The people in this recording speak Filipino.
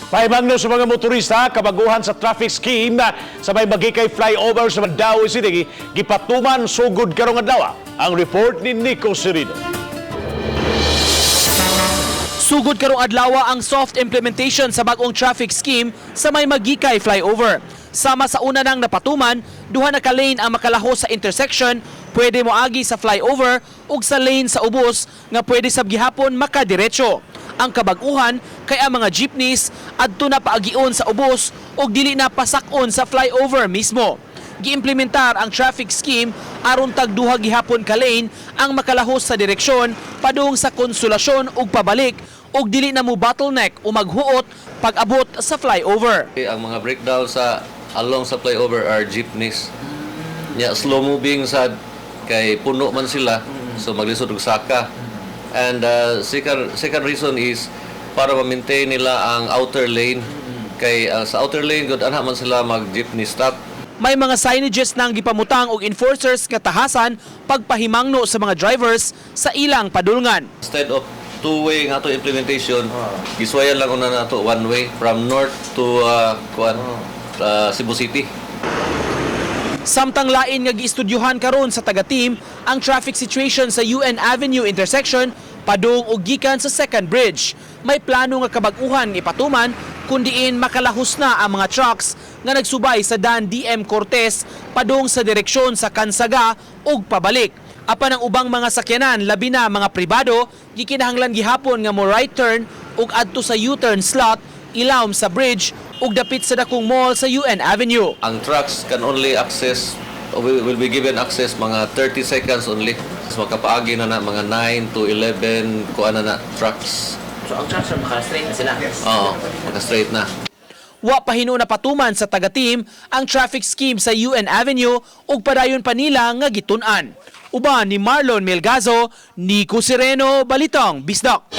Pahimangno sa mga motorista, kabaguhan sa traffic scheme sa may Maguikay Flyover sa Mandaue City, Gipatuman, Sugod, karong adlawa. Ang report ni Nico Serino. Sugod karong adlawa ang soft implementation sa bagong traffic scheme sa may Maguikay Flyover. Sama sa una nang napatuman, duha na ka lane ang makalahos sa intersection, pwede moagi sa flyover ug sa lane sa ubos nga pwede sab gihapon makadiretso. Ang kabaguhan kay ang mga jeepneys adto na paagi-on sa ubos ug dili na pasakon sa flyover mismo. Giimplementar ang traffic scheme aron tag duha gihapon ka lane ang makalahos sa direksyon padung sa Konsolasyon ug pabalik ug dili na mo bottleneck o maghuot pag-abot sa flyover. Ang mga breakdown sa along sa flyover are jeepneys. Slow moving sad kay puno man sila so maglisod og saka. And second reason is para ma-maintain nila ang outer lane kay sa outer lane gud anha man sila mag jeepney stop. May mga signages nang gipamutang og enforcers nga tahasan pagpahimangno sa mga drivers sa ilang padulngan. Instead of two-way nga to implementation, giswayan lang una nato one way from north to Cebu City. Samtang lain nga giistudyuhan karon sa taga-team ang traffic situation sa UN Avenue intersection padung ug gikan sa second bridge. May plano nga kabag-uhan ipatuman kundiin makalahos na ang mga trucks nga nagsubay sa Dan DM Cortez padung sa direksyon sa Kansaga ug pabalik. Apan ang ubang mga sakyanan labi na mga pribado gikinahanglan gihapon nga mo right turn ug adto sa U-turn slot ilawom sa bridge ug dapit sa dakong mall sa UN Avenue. Ang trucks can only access, will be given access mga 30 seconds only. So makapaagi na mga 9 to 11 trucks. So ang trucks are maka-straight na sila? Oo, maka-straight na. Wa pa hino napatuman sa taga-team ang traffic scheme sa UN Avenue ug padayon pa nila nga gitun-an. Uban ni Marlon Melgazo, Nico Sereno, Balitang Bisdak.